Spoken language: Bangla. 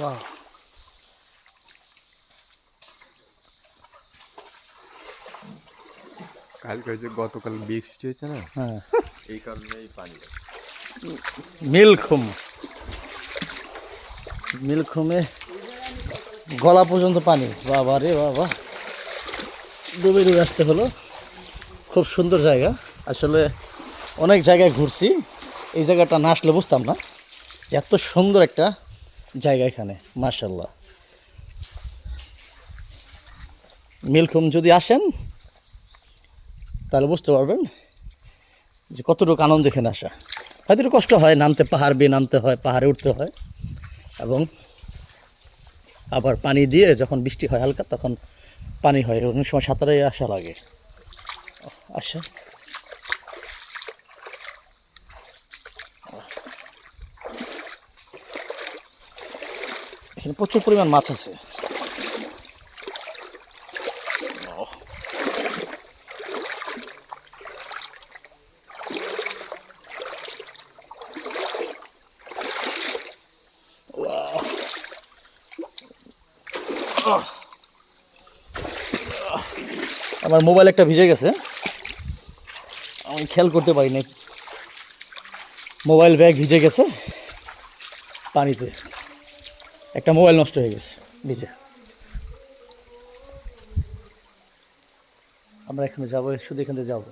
বাহ, কালকে যে গতকাল বৃষ্টি হয়েছে না, হ্যাঁ, এই কারণেই পানি। মিলখুম, মিলখুমে গলা পর্যন্ত পানি। বাবা রে বাবা, ডুবে ডুবে আসতে হলো। খুব সুন্দর জায়গা। আসলে অনেক জায়গায় ঘুরছি, এই জায়গাটা না আসলে বুঝতাম না যে এত সুন্দর একটা জায়গা এখানে। মাশাল্লাহ, মিলখুম যদি আসেন তাহলে বুঝতে পারবেন যে কতটুকু আনন্দ এখানে আসা। হয়তো একটু কষ্ট হয়, নামতে পাহাড় বেয়ে নামতে হয়, পাহাড়ে উঠতে হয়, এবং আবার পানি দিয়ে যখন বৃষ্টি হয় হালকা তখন পানি হয়, অনেক সময় সাঁতারে আসা লাগে। আসা, এখানে প্রচুর পরিমাণ মাছ আছে। আমার মোবাইল একটা ভিজে গেছে, আমি খেয়াল করতে পারিনি। মোবাইল ব্যাগ ভিজে গেছে পানিতে, একটা মোবাইল নষ্ট হয়ে গেছে ভিজে। আমরা এখানে যাবো, শুধু এখানে যাবো।